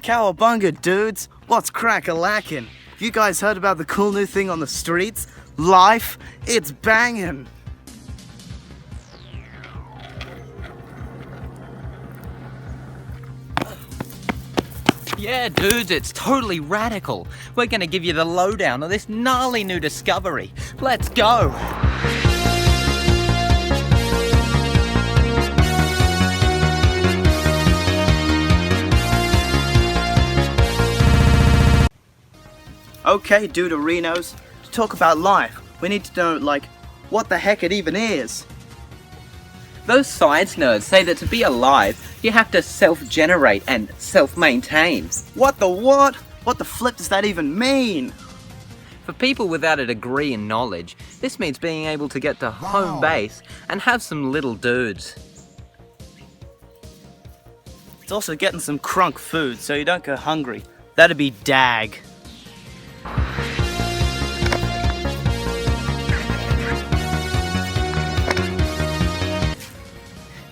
Cowabunga, dudes! What's crack-a-lackin'? You guys heard about the cool new thing on the streets? Life? It's bangin'! Yeah, dudes, it's totally radical. We're gonna give you the lowdown on this gnarly new discovery. Let's go! Okay, Duderinos, to talk about life, we need to know, like, what the heck it even is. Those science nerds say that to be alive, you have to self-generate and self-maintain. What the what? What the flip does that even mean? For people without a degree in knowledge, this means being able to get to home base and have some little dudes. It's also getting some crunk food so you don't go hungry. That'd be dag.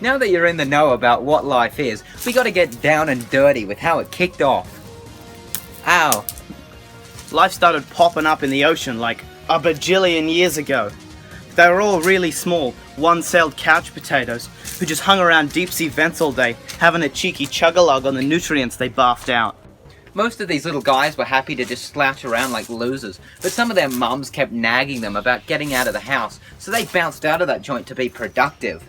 Now that you're in the know about what life is, we gotta get down and dirty with how it kicked off. Ow. Life started popping up in the ocean like a bajillion years ago. They were all really small, one-celled couch potatoes who just hung around deep-sea vents all day, having a cheeky chug-a-lug on the nutrients they barfed out. Most of these little guys were happy to just slouch around like losers, but some of their mums kept nagging them about getting out of the house, so they bounced out of that joint to be productive.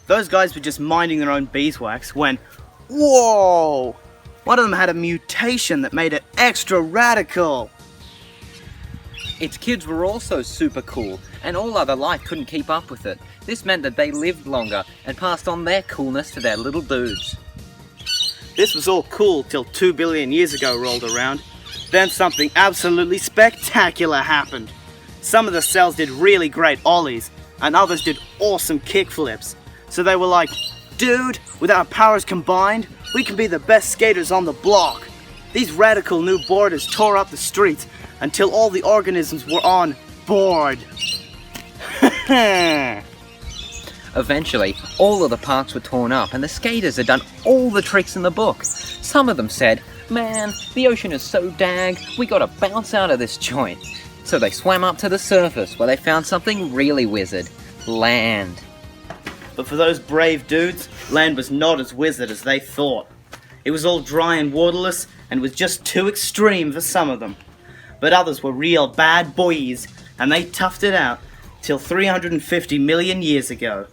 Those guys were just minding their own beeswax when, whoa! One of them had a mutation that made it extra radical. Its kids were also super cool, and all other life couldn't keep up with it. This meant that they lived longer and passed on their coolness to their little dudes. This was all cool till 2 billion years ago rolled around. Then something absolutely spectacular happened. Some of the cells did really great ollies, and others did awesome kickflips. So they were like, dude, with our powers combined, we can be the best skaters on the block. These radical new boarders tore up the streets until all the organisms were on board. Eventually, all of the parks were torn up and the skaters had done all the tricks in the book. Some of them said, man, the ocean is so dag, we gotta bounce out of this joint. So they swam up to the surface where they found something really wizard. Land. But for those brave dudes, land was not as wizard as they thought. It was all dry and waterless and was just too extreme for some of them. But others were real bad boys, and they toughed it out till 350 million years ago.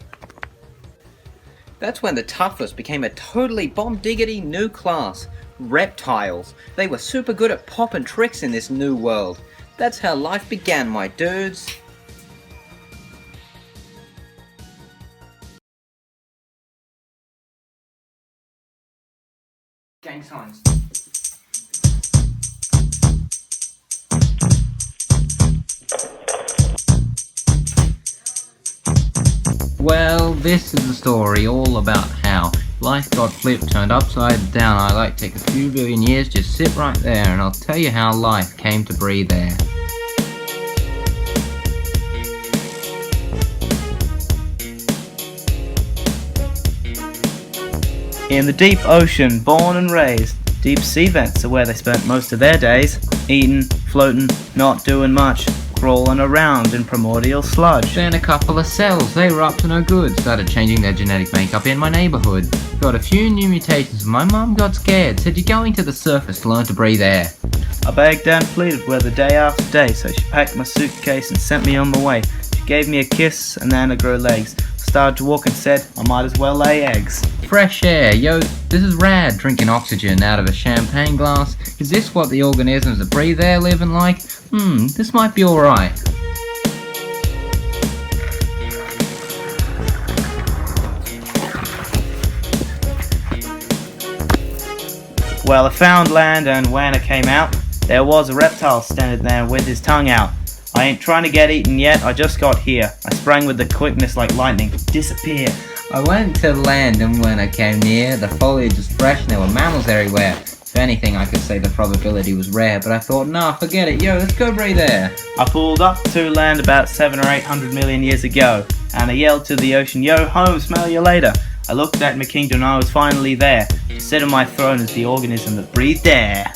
That's when the toughest became a totally bomb-diggity new class, reptiles. They were super good at popping tricks in this new world. That's how life began, my dudes. Gang signs. Well, this is the story all about how life got flipped, turned upside down. I like to take a few billion years, just sit right there and I'll tell you how life came to breathe there. In the deep ocean, born and raised, deep sea vents are where they spent most of their days. Eating, floating, not doing much, crawling around in primordial sludge. Then a couple of cells, they were up to no good, started changing their genetic makeup in my neighborhood. Got a few new mutations, my mum got scared, said you're going to the surface to learn to breathe air. I begged and pleaded with her day after day, so she packed my suitcase and sent me on my way. She gave me a kiss and then I grew legs. Started to walk and said I might as well lay eggs. Fresh air, yo, this is rad, drinking oxygen out of a champagne glass. Is this what the organisms that breathe air living like? This might be alright. Well, I found land, and when I came out, there was a reptile standing there with his tongue out. I ain't trying to get eaten yet, I just got here. I sprang with the quickness like lightning. Disappear. I went to land and when I came near, the foliage was fresh and there were mammals everywhere. If anything, I could say the probability was rare, but I thought, nah, forget it, yo, let's go breathe there. I pulled up to land about 700 or 800 million years ago, and I yelled to the ocean, yo, home, smell you later. I looked at my kingdom and I was finally there, to sit on my throne as the organism that breathed air.